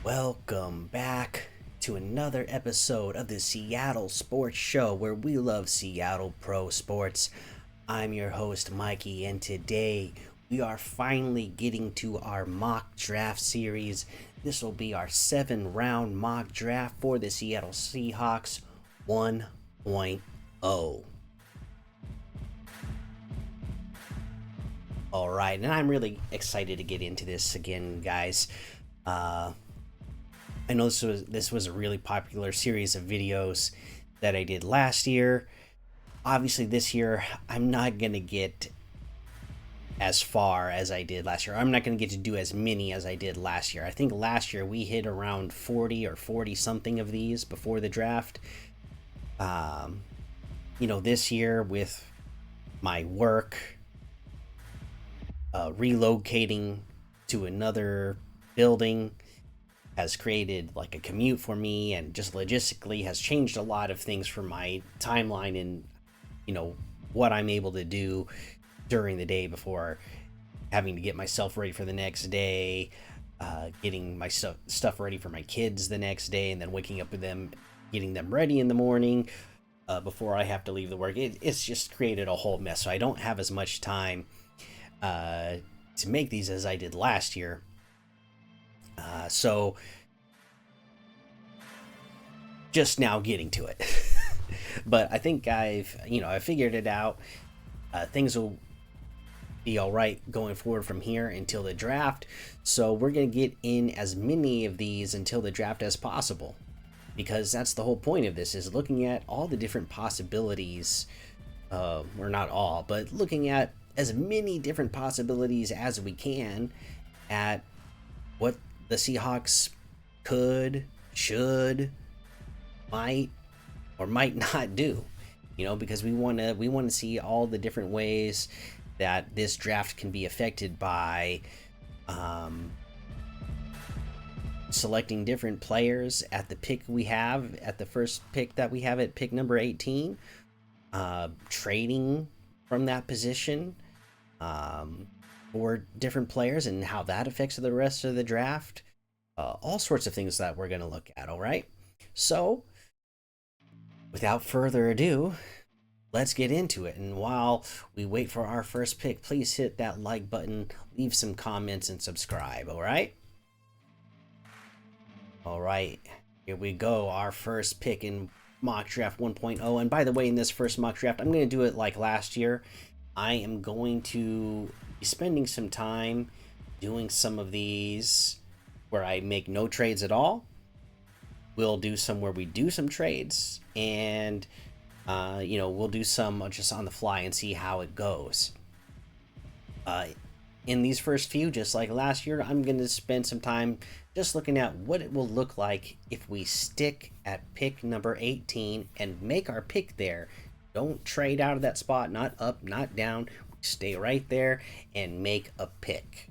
Welcome back to another episode of the Seattle Sports Show where we love Seattle pro sports. I'm your host, Mikey, and today we are finally getting to our mock draft series. This will be our 7-round mock draft for the Seattle Seahawks 1.0. All right, and I'm really excited to get into this again, guys. I know this was a really popular series of videos that I did last year. Obviously, this year I'm not gonna get as far as I did last year. I'm not gonna get to do as many as I did last year. I think last year we hit around 40 or 40 something of these before the draft. This year with my work, relocating to another building has created like a commute for me, and just logistically has changed a lot of things for my timeline and what I'm able to do during the day before having to get myself ready for the next day, getting my stuff ready for my kids the next day, and then waking up with them, getting them ready in the morning before I have to leave the work. It's just created a whole mess, so I don't have as much time to make these as I did last year. So just now getting to it. But I think I figured it out. Things will be all right going forward from here until the draft. So we're going to get in as many of these until the draft as possible, because that's the whole point of this, is looking at all the different possibilities, or not all, but looking at as many different possibilities as we can at what the Seahawks could, should, might, or might not do, because we want to see all the different ways that this draft can be affected by selecting different players at the pick we have, at the first pick that we have at pick number 18, trading from that position for different players and how that affects the rest of the draft. All sorts of things that we're going to look at. All right, so without further ado, let's get into it. And while we wait for our first pick, please hit that like button, leave some comments, and subscribe. All right, here we go. Our first pick in mock draft 1.0. And by the way, in this first mock draft, I'm going to do it like last year. I am going to be spending some time doing some of these where I make no trades at all. We'll do some where we do some trades, and we'll do some just on the fly and see how it goes. In these first few, just like last year, I'm going to spend some time just looking at what it will look like if we stick at pick number 18 and make our pick there. Don't trade out of that spot, not up, not down. Stay right there and make a pick,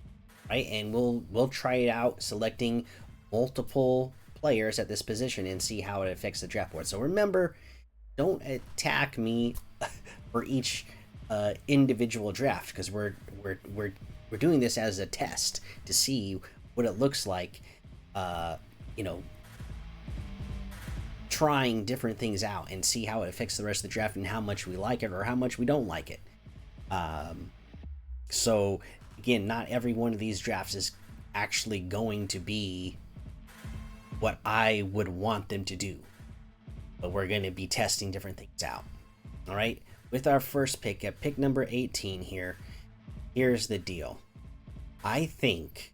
right? And we'll try it out, selecting multiple players at this position and see how it affects the draft board. So remember, don't attack me for each individual draft, because we're doing this as a test to see what it looks like. Trying different things out and see how it affects the rest of the draft and how much we like it or how much we don't like it. So again, not every one of these drafts is actually going to be what I would want them to do, but we're going to be testing different things out. All right, with our first pick at pick number 18 here's the deal. I think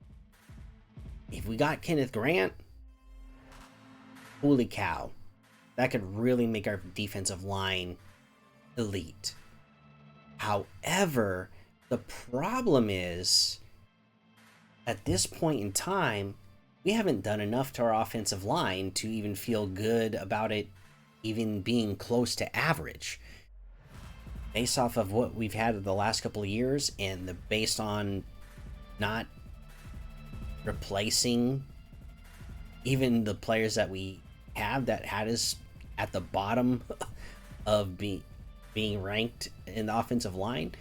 if we got Kenneth Grant, holy cow, that could really make our defensive line elite. However, the problem is, at this point in time, we haven't done enough to our offensive line to even feel good about it even being close to average. Based off of what we've had the last couple of years, and based on not replacing even the players that we have that had us at the bottom of being ranked in the offensive line,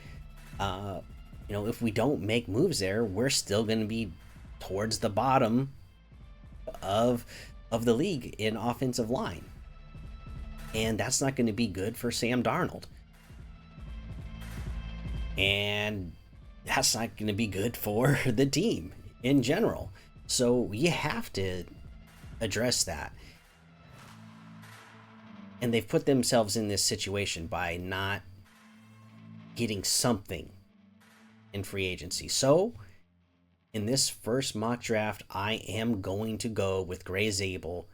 if we don't make moves there, we're still going to be towards the bottom of the league in offensive line. And that's not going to be good for Sam Darnold. And that's not going to be good for the team in general. So you have to address that. And they've put themselves in this situation by not getting something in free agency. So in this first mock draft, I am going to go with Gray Zabel,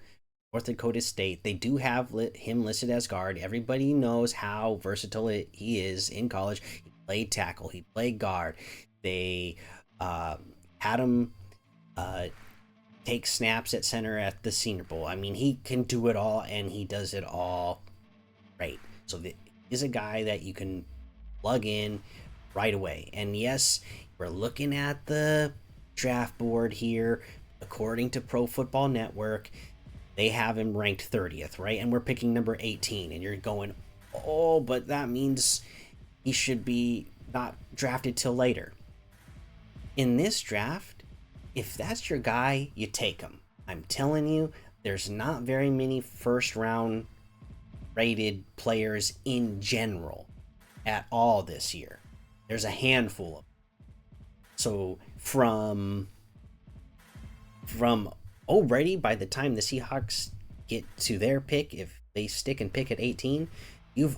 North Dakota State. They do have him listed as guard. Everybody knows how versatile he is in college. He played tackle. He played guard. They had him take snaps at center at the Senior Bowl. I mean, he can do it all, and he does it all great. So he's a guy that you can plug in right away. And yes, we're looking at the draft board here. According to Pro Football Network, they have him ranked 30th, right? And we're picking number 18. And you're going, oh, but that means he should be not drafted till later. In this draft, if that's your guy, you take him. I'm telling you, there's not very many first round rated players in general at all this year. There's a handful of them. So from already, by the time the Seahawks get to their pick, if they stick and pick at 18, you've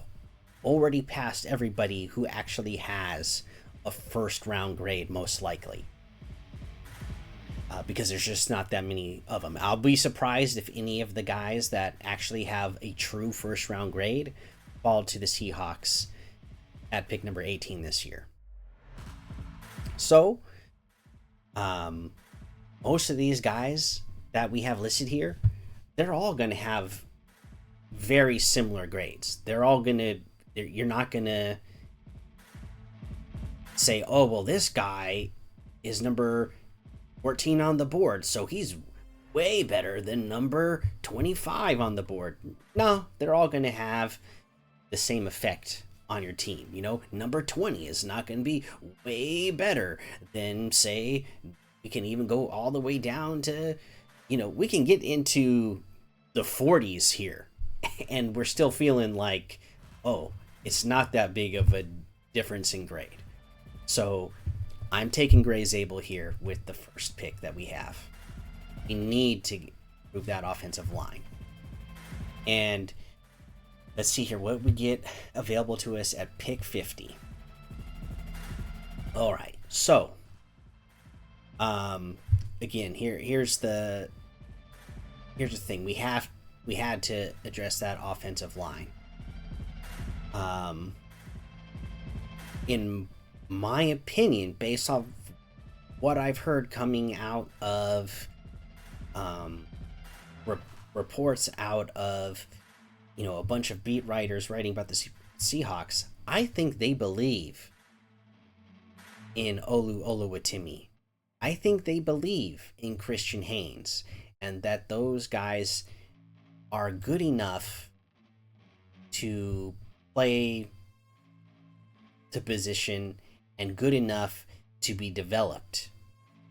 already passed everybody who actually has a first round grade, most likely. Because there's just not that many of them. I'll be surprised if any of the guys that actually have a true first round grade fall to the Seahawks at pick number 18 this year. So, most of these guys that we have listed here, they're all going to have very similar grades. You're not going to say, oh, well, this guy is number 14 on the board, so he's way better than number 25 on the board. No, they're all going to have the same effect on your team. You know, number 20 is not going to be way better than, say, we can even go all the way down to, you know, we can get into the 40s here, and we're still feeling like, oh, it's not that big of a difference in grade. So I'm taking Gray Zabel here with the first pick that we have. We need to improve that offensive line. And let's see here what we get available to us at pick 50. All right. So, again, here's the thing. We had to address that offensive line. In my opinion, based off what I've heard coming out of reports out of, you know, a bunch of beat writers writing about the Seahawks, I think they believe in Olu Oluwatimi. I think they believe in Christian Haynes, and that those guys are good enough to play the position and good enough to be developed.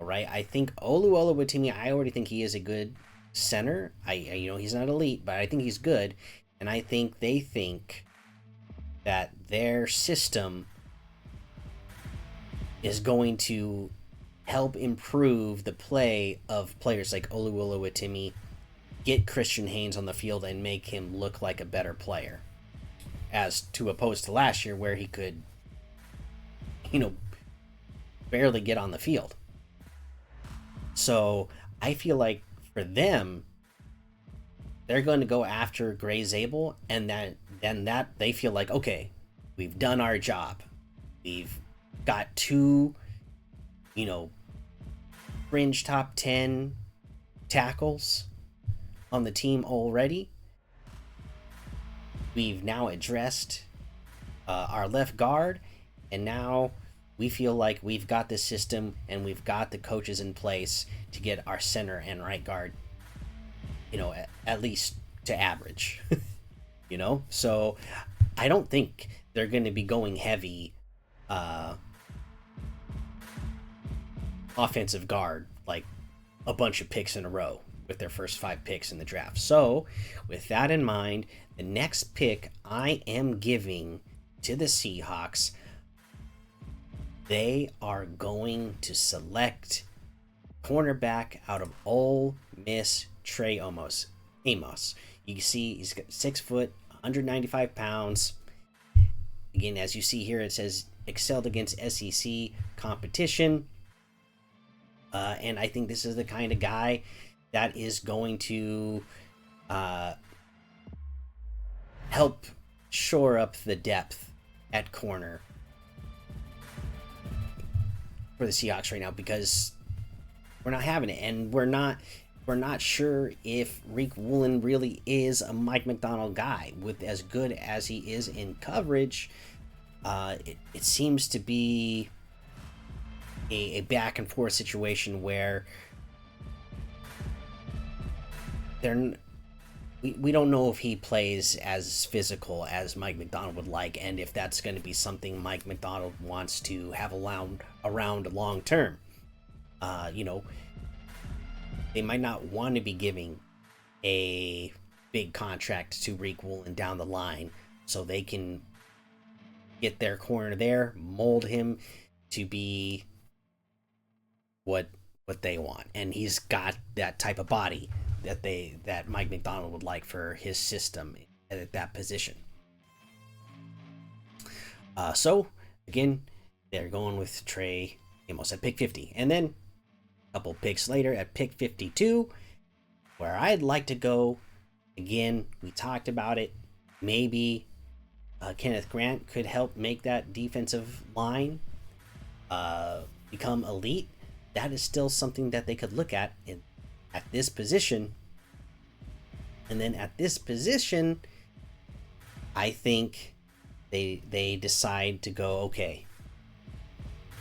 All right, I think Olu Oluwatimi, I already think he is a good center. I you know, he's not elite, but I think he's good, and I think they think that their system is going to help improve the play of players like Olu Oluwatimi, get Christian Haynes on the field and make him look like a better player, as to opposed to last year where he could, you know, barely get on the field. So I feel like for them, they're going to go after Gray Zabel, and that they feel like, okay, we've done our job. We've got two, you know, fringe top 10 tackles on the team already. We've now addressed our left guard, and now we feel like we've got the system and we've got the coaches in place to get our center and right guard, you know, at least to average. You know, so I don't think they're going to be going heavy offensive guard like a bunch of picks in a row. with their first 5 picks in the draft. So, with that in mind, the next pick I am giving to the Seahawks, they are going to select cornerback out of Ole Miss, Trey Amos. You can see he's got 6 foot, 195 pounds. Again, as you see here, it says excelled against SEC competition. And I think this is the kind of guy that is going to help shore up the depth at corner for the Seahawks right now, because we're not having it, and we're not sure if Rick Woolen really is a Mike Macdonald guy. With as good as he is in coverage, it seems to be a back and forth situation where we don't know if he plays as physical as Mike Macdonald would like, and if that's going to be something Mike Macdonald wants to have around long term. They might not want to be giving a big contract to Rick Woolen down the line, so they can get their corner there, mold him to be what they want. And he's got that type of body that Mike Macdonald would like for his system at that position. So again, they're going with Trey Amos at pick 50, and then a couple picks later at pick 52, where I'd like to go. Again, we talked about it. Maybe Kenneth Grant could help make that defensive line become elite. That is still something that they could look at at this position. And then at this position, I think they decide to go, okay,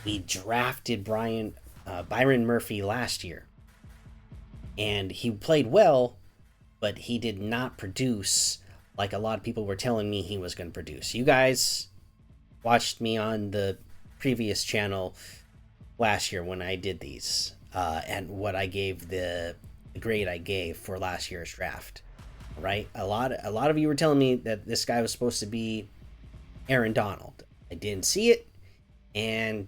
we drafted Byron Murphy last year, and he played well, but he did not produce like a lot of people were telling me he was going to produce. You guys watched me on the previous channel last year when I did these, and what I gave the grade I gave for last year's draft. Right, a lot of you were telling me that this guy was supposed to be Aaron Donald. I didn't see it, and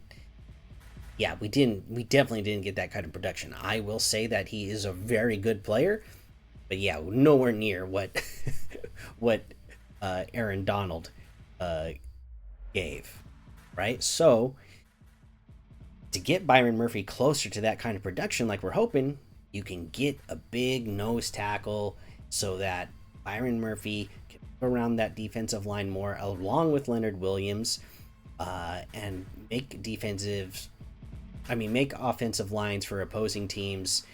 yeah, we definitely didn't get that kind of production. I will say that he is a very good player, but yeah, nowhere near what Aaron Donald gave. Right, so to get Byron Murphy closer to that kind of production, like we're hoping, you can get a big nose tackle so that Byron Murphy can move around that defensive line more, along with Leonard Williams, and make offensive lines for opposing teams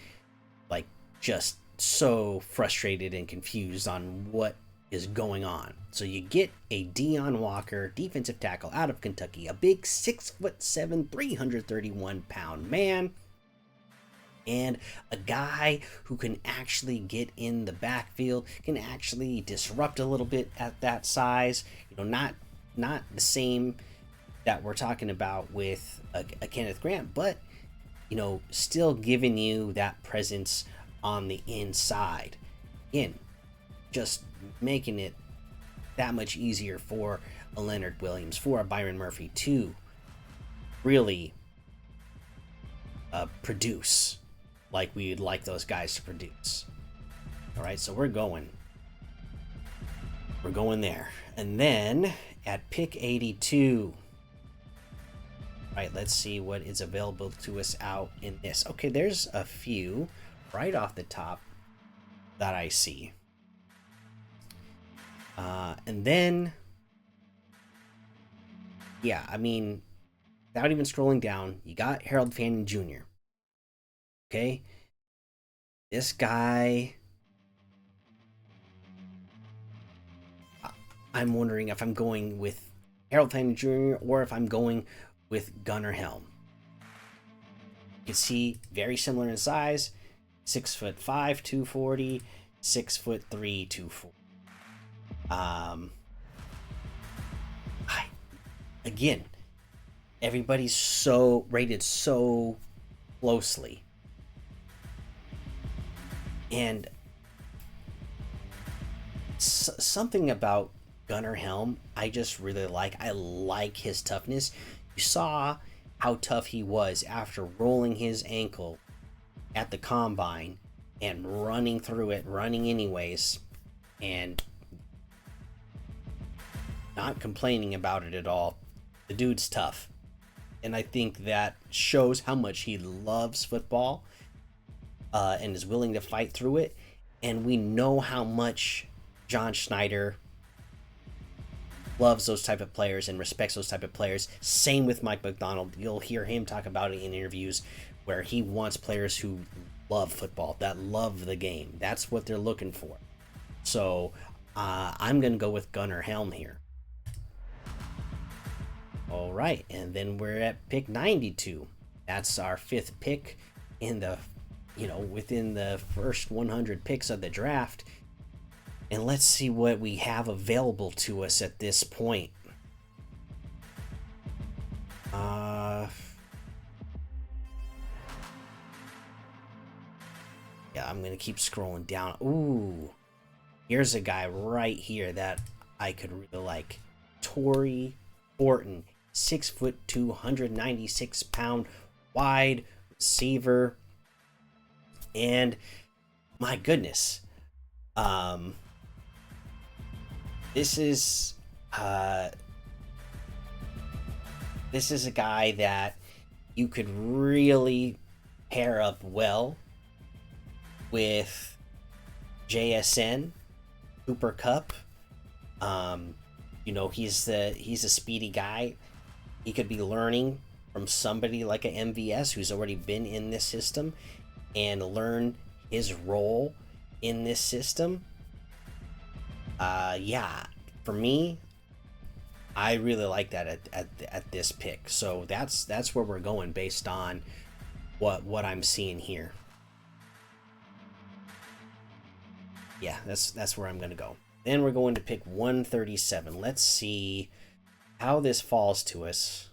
like just so frustrated and confused on what is going on. So you get a Deion Walker, defensive tackle out of Kentucky, a big 6'7", 331-pound man, and a guy who can actually get in the backfield, can actually disrupt a little bit at that size. Not the same that we're talking about with a Kenneth Grant, but still giving you that presence on the inside. Again, just making it that much easier for a Leonard Williams, for a Byron Murphy to really produce like we'd like those guys to produce. All right, so we're going there. And then at pick 82, right, let's see what is available to us out in this. Okay, there's a few right off the top that I see. And then, yeah, without even scrolling down, you got Harold Fanning Jr. Okay, this guy, I'm wondering if I'm going with Harold Fanning Jr. or if I'm going with Gunnar Helm. You can see very similar in size, 6'5", 240, 6'3", 240. Again, everybody's so rated so closely. And something about Gunnar Helm I just really like. I like his toughness. You saw how tough he was after rolling his ankle at the combine and running through it, running anyways, and not complaining about it at all. The dude's tough. And I think that shows how much he loves football and is willing to fight through it. And we know how much John Schneider loves those type of players and respects those type of players. Same with Mike McDonald. You'll hear him talk about it in interviews where he wants players who love football, that love the game. That's what they're looking for. So I'm going to go with Gunnar Helm here. All right, and then we're at pick 92. That's our 5th pick in the, within the first 100 picks of the draft. And let's see what we have available to us at this point. Yeah, I'm going to keep scrolling down. Ooh, here's a guy right here that I could really like. Torrey Horton, 6'2", 196-pound wide receiver. And my goodness, this is a guy that you could really pair up well with JSN, Cooper Kupp. He's a speedy guy. He could be learning from somebody like a MVS who's already been in this system and learn his role in this system. For me, I really like that at this pick. So that's where we're going based on what I'm seeing here. Yeah, that's where I'm going to go. Then we're going to pick 137. Let's see how this falls to us.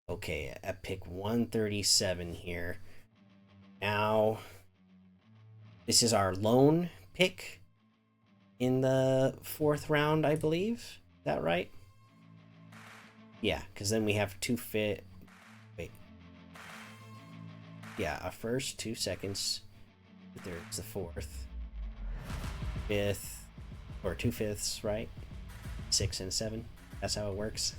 Okay, at pick 137 here. Now, this is our lone pick in the 4th round, I believe. Is that right? Yeah, because then we have a first, 2 seconds. There's the 4th, 5th, or 2/5, right? 6 and 7. That's how it works.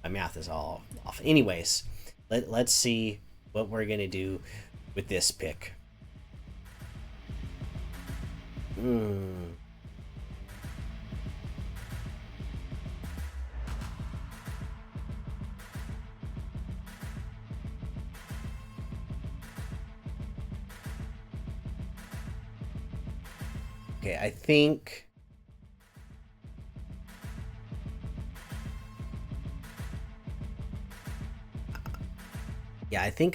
My math is all off. Anyways, let's see what we're gonna do with this pick. Okay, I think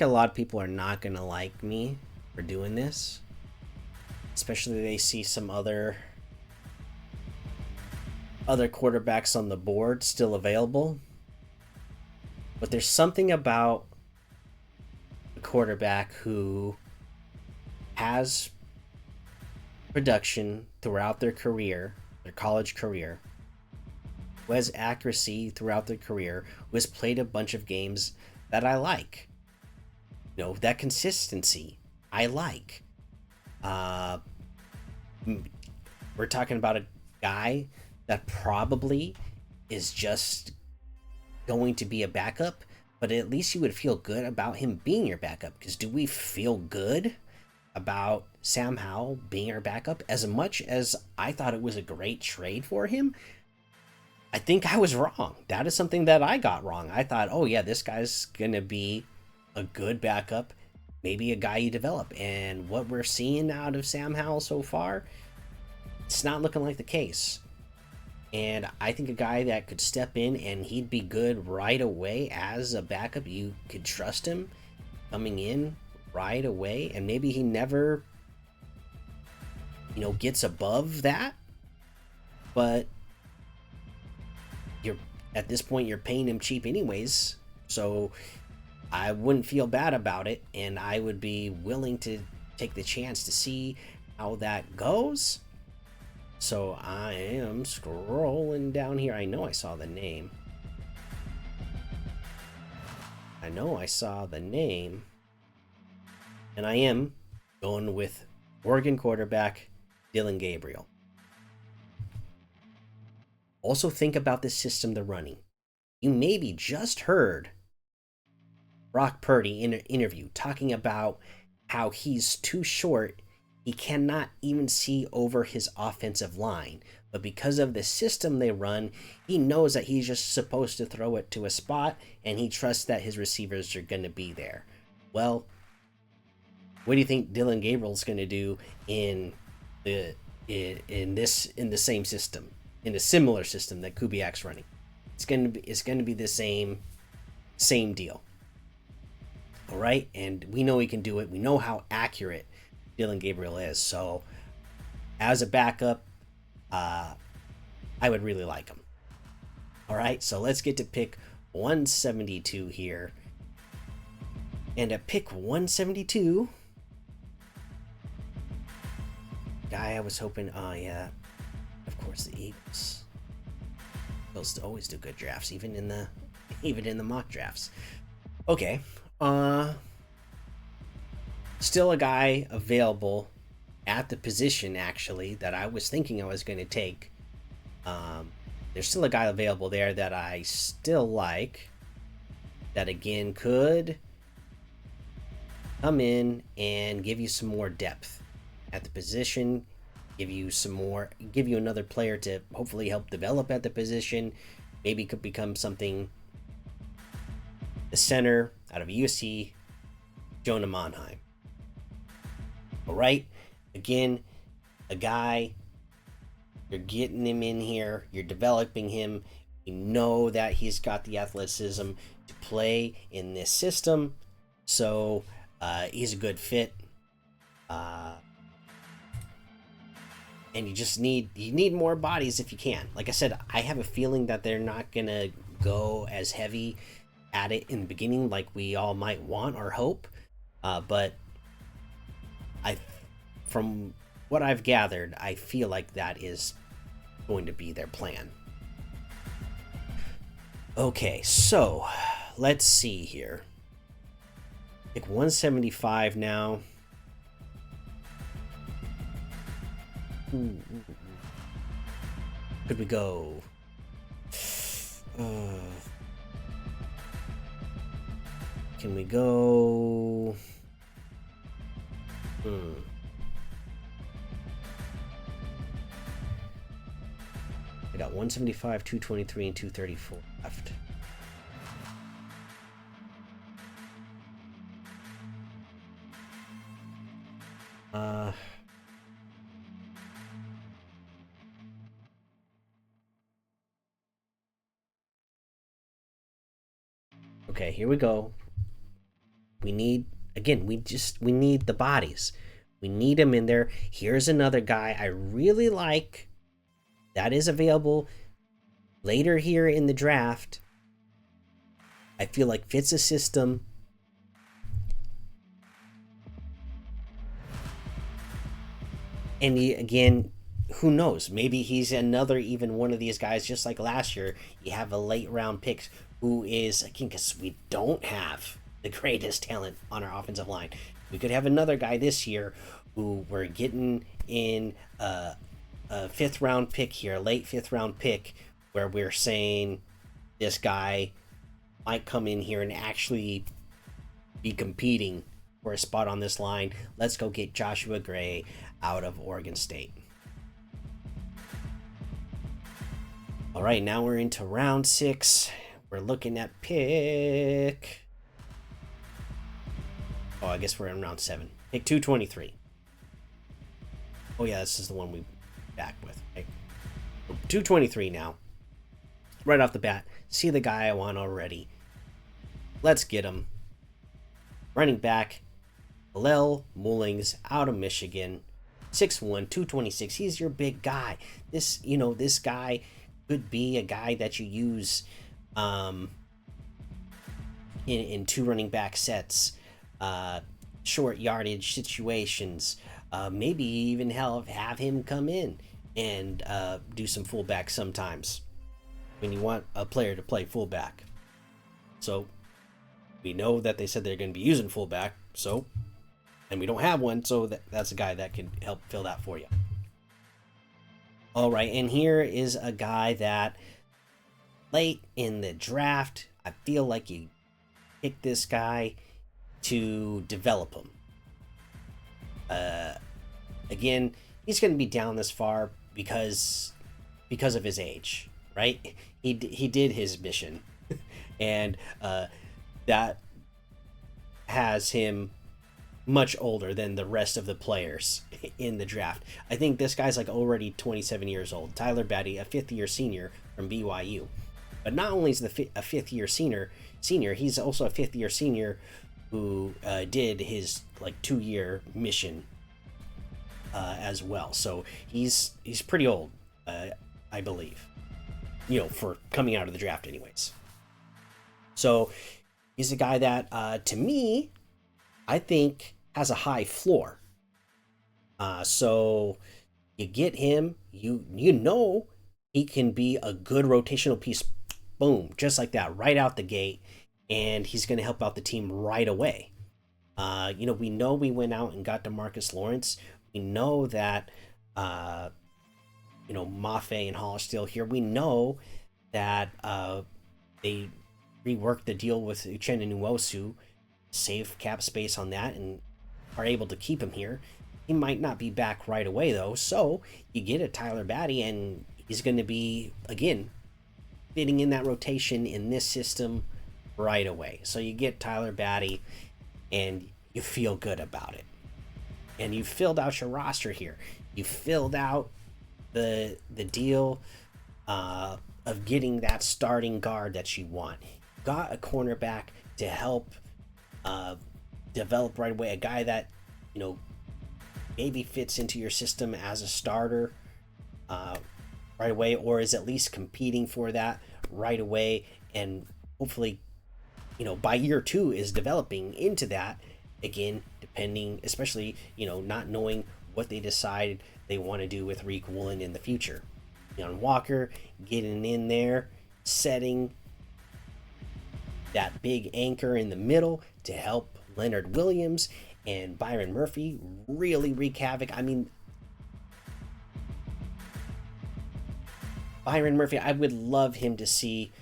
a lot of people are not gonna like me for doing this, especially they see some other quarterbacks on the board still available. But there's something about a quarterback who has production throughout their career, their college career, who has accuracy throughout their career, who has played a bunch of games that I like. That consistency I like. We're talking about a guy that probably is just going to be a backup, but at least you would feel good about him being your backup. Because do we feel good about Sam Howell being our backup? As much as I thought it was a great trade for him, I think I was wrong. That is something that I got wrong. I thought, oh yeah, this guy's gonna be a good backup, maybe a guy you develop. And what we're seeing out of Sam Howell so far, it's not looking like the case. And I think a guy that could step in and he'd be good right away as a backup, you could trust him coming in right away. And maybe he never, gets above that. But at this point, you're paying him cheap anyways. So I wouldn't feel bad about it, and I would be willing to take the chance to see how that goes. So I am scrolling down here. I know I saw the name. And I am going with Oregon quarterback Dillon Gabriel. Also think about the system they're running. You maybe just heard Brock Purdy in an interview talking about how he's too short. He cannot even see over his offensive line. But because of the system they run, he knows that he's just supposed to throw it to a spot, and he trusts that his receivers are going to be there. Well, what do you think Dillon Gabriel's going to do in the same system, in a similar system that Kubiak's running? It's going to be the same deal. All right, and we know he can do it. We know how accurate Dillon Gabriel is. So, as a backup, I would really like him. All right, so let's get to pick 172 here. And at pick 172, guy I was hoping, yeah, of course the Eagles. Eagles always do good drafts, even in the mock drafts. Okay, still a guy available at the position, actually, that I was thinking I was going to take. There's still a guy available there that I still like, that again could come in and give you some more depth at the position, give you another player to hopefully help develop at the position, maybe could become something. The center out of USC, Jonah Monheim. All right, again, a guy, you're getting him in here, you're developing him. You know that he's got the athleticism to play in this system, so he's a good fit. And you need more bodies if you can. Like I said, I have a feeling that they're not gonna go as heavy at it in the beginning like we all might want or hope, but from what I've gathered, I feel like that is going to be their plan. Okay, so let's see here. Pick 175 now. Could we go? Can we go? I got 175, 223, and 234 left. Okay, here we go. We need the bodies. We need them in there. Here's another guy I really like that is available later here in the draft. I feel like fits a system. And again, who knows? Maybe he's another, even one of these guys, just like last year. You have a late round pick who is, again, because we don't have the greatest talent on our offensive line. We could have another guy this year who we're getting in a fifth round pick here, late fifth round pick, where we're saying this guy might come in here and actually be competing for a spot on this line. Let's go get Joshua Gray out of Oregon State. All right, now we're into round 6. We're looking at pick... Oh, I guess we're in round 7. Pick 223. Oh, yeah, this is the one we back with. Okay. 223 now. Right off the bat. See the guy I want already. Let's get him. Running back, Hillel Mullings out of Michigan. 6'1", 226. He's your big guy. This guy could be a guy that you use in two running back sets, short yardage situations. Maybe even have him come in and do some fullback sometimes when you want a player to play fullback. So we know that they said they're going to be using fullback, and we don't have one, so that's a guy that could help fill that for you. All right, and here is a guy that late in the draft, I feel like you pick this guy to develop him. Again, he's going to be down this far because of his age, right? He did his mission, and that has him much older than the rest of the players in the draft. I think this guy's like already 27 years old. Tyler Batty, a fifth-year senior from BYU. But not only is a fifth-year senior, he's also a fifth-year senior who did his like 2-year mission as well. So he's pretty old, I believe. For coming out of the draft anyways. So he's a guy that, to me, I think has a high floor. So you get him, you know he can be a good rotational piece, boom, just like that, right out the gate, and he's going to help out the team right away. We know we went out and got DeMarcus Lawrence. We know that, Mafe and Hall are still here. We know that they reworked the deal with Uchenna Nwosu, save cap space on that, and are able to keep him here. He might not be back right away, though, so you get a Tyler Batty, and he's going to be, again, fitting in that rotation in this system right away. So you get Tyler Batty, and you feel good about it. And you filled out your roster here. You filled out the deal of getting that starting guard that you want. Got a cornerback to help develop right away, a guy that maybe fits into your system as a starter right away, or is at least competing for that right away, and hopefully by year 2 is developing into that, again, depending, especially not knowing what they decide they want to do with Reek Woolen in the future. Deion Walker getting in there, setting that big anchor in the middle to help Leonard Williams, and Byron Murphy really wreak havoc. I mean, Byron Murphy, I'd love to see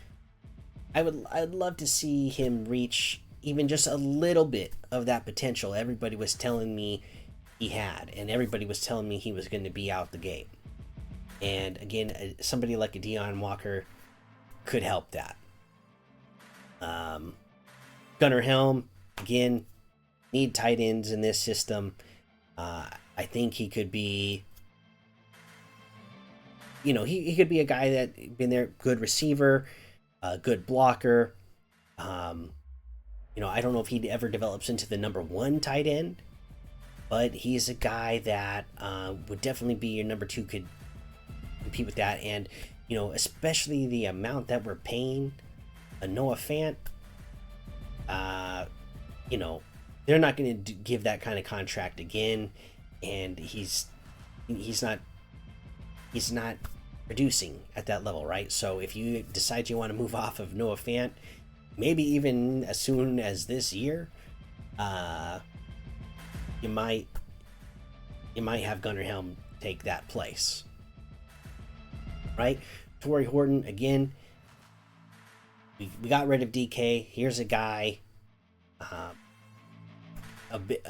him reach even just a little bit of that potential everybody was telling me he had, and everybody was telling me he was going to be out the gate. And again, somebody like a Deion Walker could help that. Gunnar Helm, again, need tight ends in this system. I think he could be, he could be a guy that been there, good receiver, good blocker. I don't know if he ever develops into the number 1 tight end, but he's a guy that would definitely be your number 2, could compete with that. And, especially the amount that we're paying a Noah Fant, they're not going to give that kind of contract again, and he's not producing at that level, right? So if you decide you want to move off of Noah Fant, maybe even as soon as this year, you might have Gunnar Helm take that place, right? Torrey Horton, again, we got rid of DK. Here's a guy, a bit,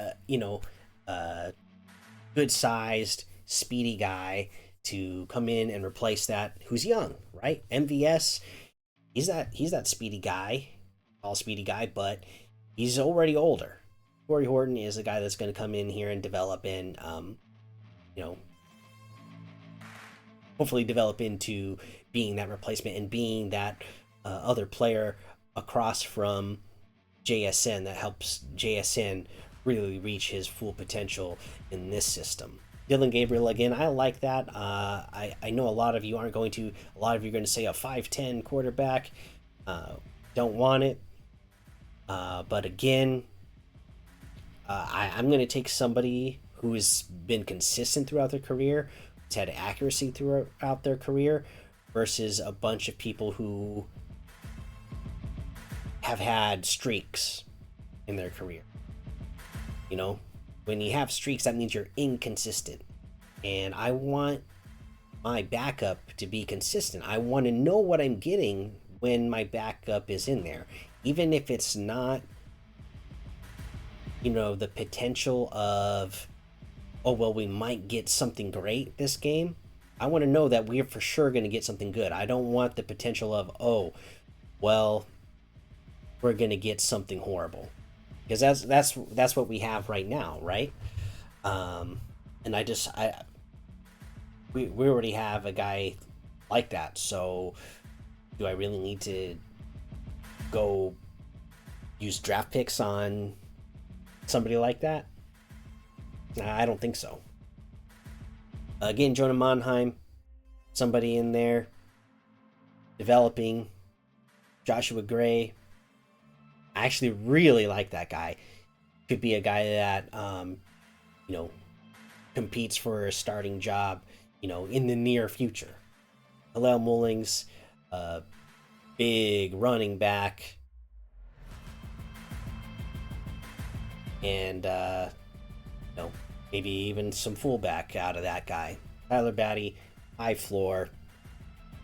good sized, speedy guy to come in and replace that, who's young, right? MVS, he's that speedy guy, all speedy guy, but he's already older. Torrey Horton is a guy that's going to come in here and develop and, hopefully develop into being that replacement and being that other player across from JSN that helps JSN really reach his full potential in this system. Dylan Gabriel, again, I like that. I know a lot of you aren't going to. A lot of you are going to say a 5'10 quarterback. Don't want it. But again, I'm going to take somebody who has been consistent throughout their career, who's had accuracy throughout their career, versus a bunch of people who have had streaks in their career. You know, when you have streaks, that means you're inconsistent. And I want my backup to be consistent. I want to know what I'm getting when my backup is in there. Even if it's not, the potential of, oh, well, we might get something great this game. I want to know that we're for sure going to get something good. I don't want the potential of, oh, well, we're going to get something horrible. Because that's what we have right now, right? And we already have a guy like that. So do I really need to go use draft picks on somebody like that? I don't think so. Again, Jonah Monheim, somebody in there developing. Joshua Gray, I actually really like that guy. Could be a guy that competes for a starting job, in the near future. Hillel Mullings, big running back, and maybe even some fullback out of that guy. Tyler Batty, high floor,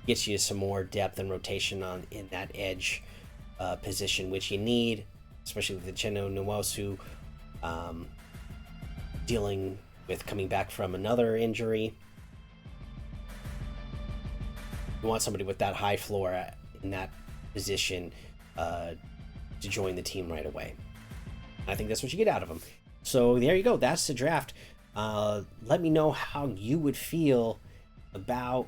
gets you some more depth and rotation in that edge position, which you need, especially with the Uchenna Nwosu dealing with coming back from another injury. You want somebody with that high floor in that position to join the team right away. I think that's what you get out of them. So there you go. That's the draft. Let me know how you would feel about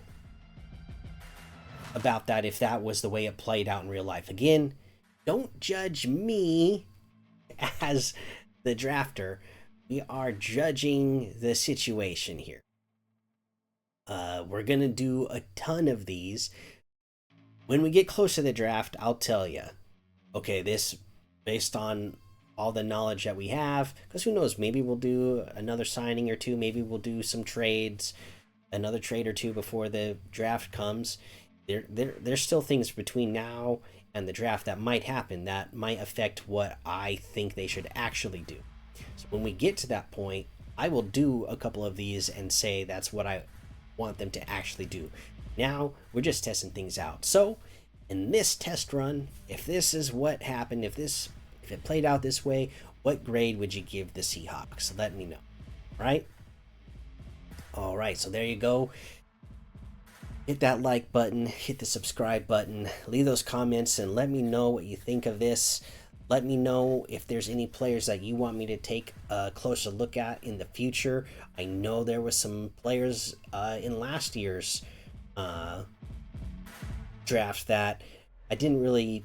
that if that was the way it played out in real life. Again, don't judge me as the drafter. We are judging the situation here. We're going to do a ton of these. When we get close to the draft, I'll tell you, okay, this based on all the knowledge that we have, because who knows, maybe we'll do another signing or two, maybe we'll do some trades, another trade or two before the draft comes. There's still things between now and the draft that might happen that might affect what I think they should actually do. So when we get to that point, I will do a couple of these and say that's what I want them to actually do. Now we're just testing things out. So in this test run, if this is what happened, if it played out this way, what grade would you give the Seahawks? Let me know. Right? All right, so there you go. Hit that like button, hit the subscribe button, leave those comments, and let me know what you think of this. Let me know if there's any players that you want me to take a closer look at in the future. I know there was some players in last year's draft that I didn't really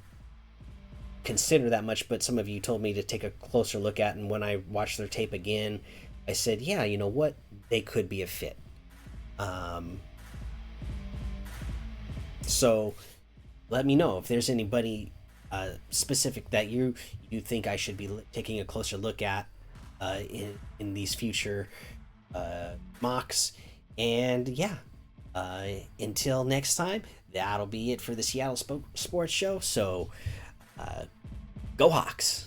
consider that much, but some of you told me to take a closer look at, and when I watched their tape again, I said, yeah, you know what? They could be a fit. So let me know if there's anybody specific that you think I should be taking a closer look at in these future mocks. And yeah, until next time, that'll be it for the Seattle Sports Show. So go Hawks!